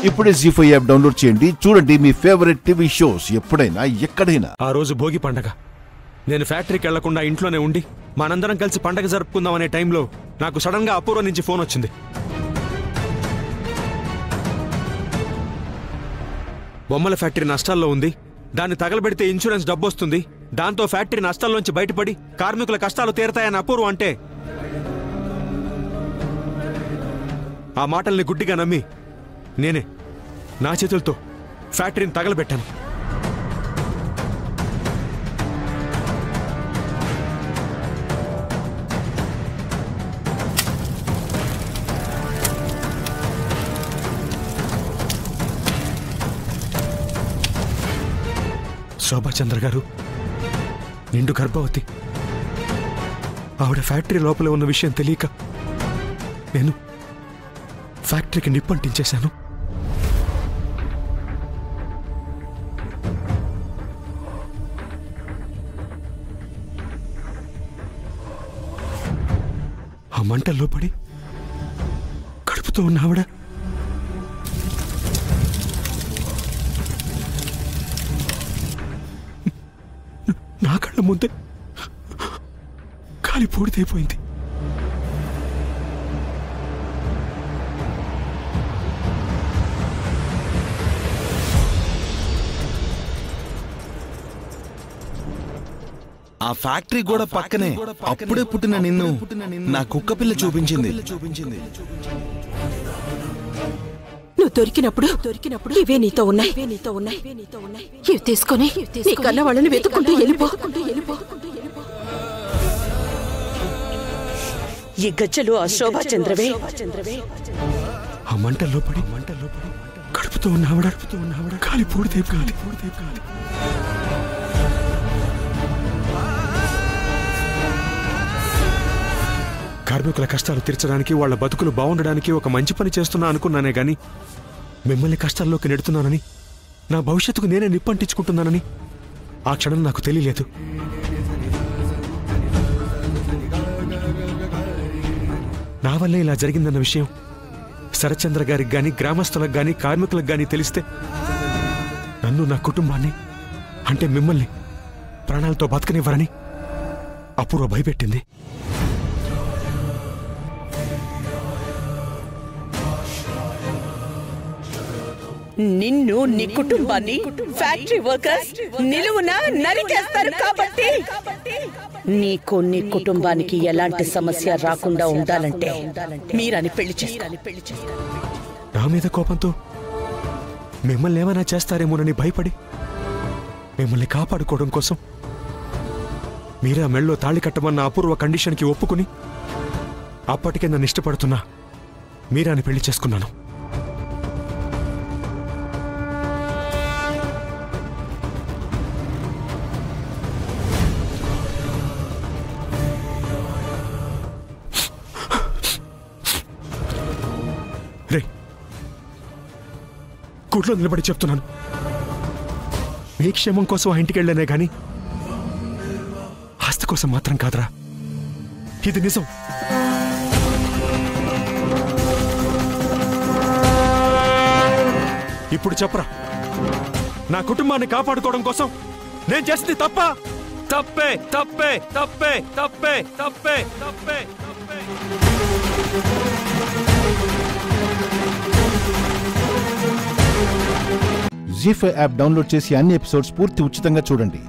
ఇప్పుడే జీ5 app download చేయండి. చూడండి మీ ఫేవరెట్ టీవీ షోస్ ఎప్పుడైనా ఎక్కడైనా. ఆ రోజు భోగి పండగ. నేను ఫ్యాక్టరీకి వెళ్లకుండా ఇంట్లోనే ఉండి మనందరం కలిసి పండగ జరుపుకుందాం అనే టైంలో నాకు సడన్ గా అపూర్వ నుంచి ఫోన్ వచ్చింది. బొమ్మల ఫ్యాక్టరీ నష్టాల్లో ఉంది, దాన్ని తగలబెడితే ఇన్సూరెన్స్ డబ్బు వస్తుంది, దాంతో ఫ్యాక్టరీ నష్టాల్లోంచి బయటపడి కార్మికుల కష్టాలు తీరతాయని అపూర్వ అంటే ఆ మాటల్ని గుడ్డిగా నమ్మి నేనే నా చేతులతో ఫ్యాక్టరీని తగలబెట్టాను. శోభాచంద్ర గారు నిండు గర్భవతి. ఆవిడ ఫ్యాక్టరీ లోపల ఉన్న విషయం తెలియక నేను ఫ్యాక్టరీకి నిప్పంటించేశాను. ఆ మంటల్లో పడి కడుపుతో ఉన్న ఆవిడ నా కళ్ళ ముందే కాలి పూడితైపోయింది. ఆ ఫ్యాక్టరీ కూడా పక్కనే అప్పుడే పుట్టిన నిన్ను నా కుక్క పిల్ల చూపించింది. నువ్వు దొరికినప్పుడు ఇవే నీతో ఉన్నాయి. ఇవి తీసుకొని నీ కన్న వాళ్ళని వెతుక్కుంటూ వెళ్ళిపో. ఈ గజ్జలు ఆ శోభాచంద్రవే. ఆ మంటల్లో పడి కడుపుతో ఉన్న ఆవిడ కాలి పూడితైపోయింది. కార్మికుల కష్టాలు తీర్చడానికి, వాళ్ల బతుకులు బాగుండడానికి ఒక మంచి పని చేస్తున్నా అనుకున్నానే గాని మిమ్మల్ని కష్టాల్లోకి నెడుతున్నానని, నా భవిష్యత్తుకు నేనే నిప్పంటించుకుంటున్నానని ఆ క్షణం నాకు తెలియలేదు. నా వల్లే ఇలా జరిగిందన్న విషయం శరత్చంద్ర గారికి గాని, గ్రామస్తులకు గాని, కార్మికులకు గాని తెలిస్తే నన్ను, నా కుటుంబాన్ని, అంటే మిమ్మల్ని ప్రాణాలతో బతకనివ్వరని అపూర్వ భయపెట్టింది. నిన్ను, నీ కుటుంబాన్ని ఫ్యాక్టరీ వర్కర్స్ నిలువున నరికేస్తారు కాబట్టి నీకు, నీ కుటుంబానికి ఎలాంటి సమస్య రాకుండా ఉండాలంటే మీరని పెళ్లి చేస్తారు. నా మీద కోపంతో మిమ్మల్ని ఏమైనా చేస్తారేమోనని భయపడి మిమ్మల్ని కాపాడుకోవడం కోసం మీరా మెళ్ళో తాళి కట్టమన్న అపూర్వ కండిషన్కి ఒప్పుకుని అప్పటికే నన్ను ఇష్టపడుతున్నా మీరాని పెళ్లి చేసుకున్నాను. రే, కూట్లో నిలబడి చెప్తున్నాను, మీ క్షేమం కోసం ఆ ఇంటికి వెళ్ళానే గాని ఆస్తి కోసం మాత్రం కాదురా. ఇది నిజం. ఇప్పుడు చెప్పరా, నా కుటుంబాన్ని కాపాడుకోవడం కోసం నేను చేసింది తప్ప? తప్పే తప్పే తప్పే తప్పే తప్పే తప్పే తప్పే. జీ5 యాప్ డౌన్లోడ్ చేసి అన్ని ఎపిసోడ్స్ పూర్తి ఉచితంగా చూడండి.